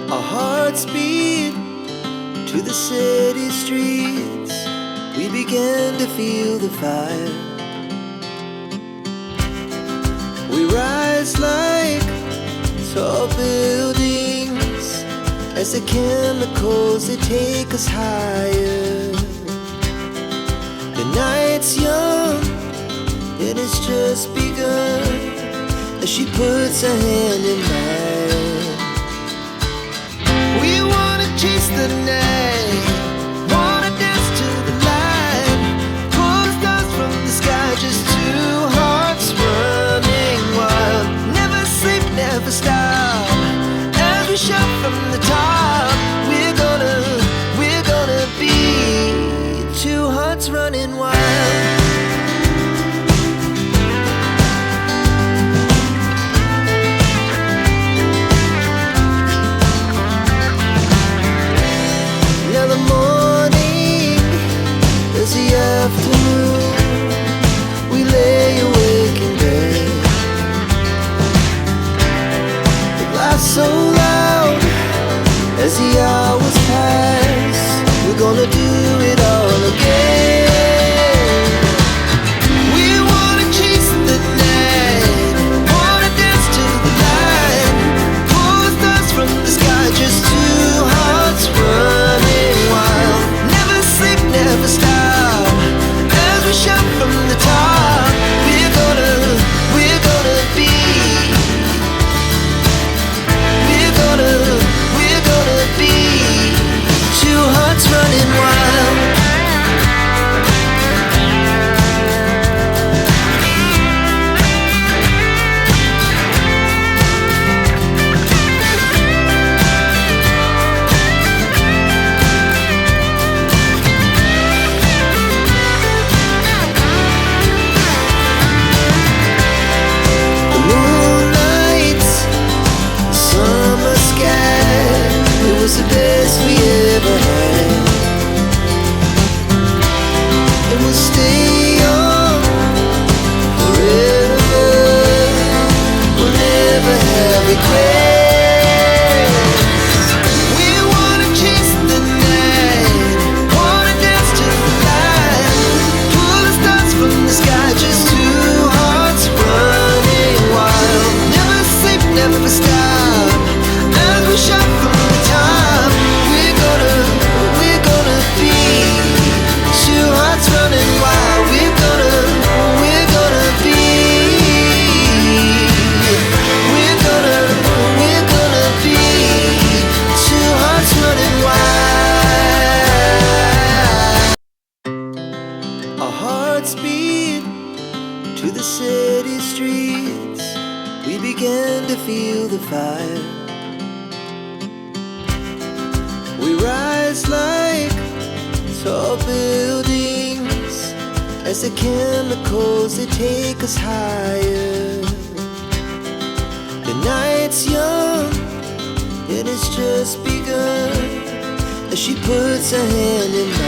Our hearts beat to the city streets. We began to feel the fire. We rise like tall buildings as the chemicals, they take us higher. The night's young, it has just begun, as she puts her hand in mine. We wanna chase the night, wanna dance to the light, pull the stars from the sky, just two hearts running wild. Never sleep, never stop, as we shout from the top. We're gonna be two hearts running wild. Now the morning is the afternoon. We lay awake in bed. The laughs so loud as the hours pass. We're gonna do it all again. We wanna chase the night, wanna dance to the light, pull the stars from the sky, just two hearts running wild. Never sleep, never stop, as we shout from the top. We're gonna be, we're gonna be two hearts running wild. The moonlight, summer sky, it was the best we ever had. And we'll stay on forever. We'll never have regrets. We wanna chase the night, wanna dance to the light, pull the stars from the sky, just two hearts running wild. Never sleep, never stop, as we shout from the top. We're gonna be two hearts running wild. We're gonna be, we're gonna be two hearts running wild. Our hearts beat to the city streets. We began to feel the fire. We rise like tall buildings as the chemicals, they take us higher. The night's young, it has just begun, as she puts her hand in mine.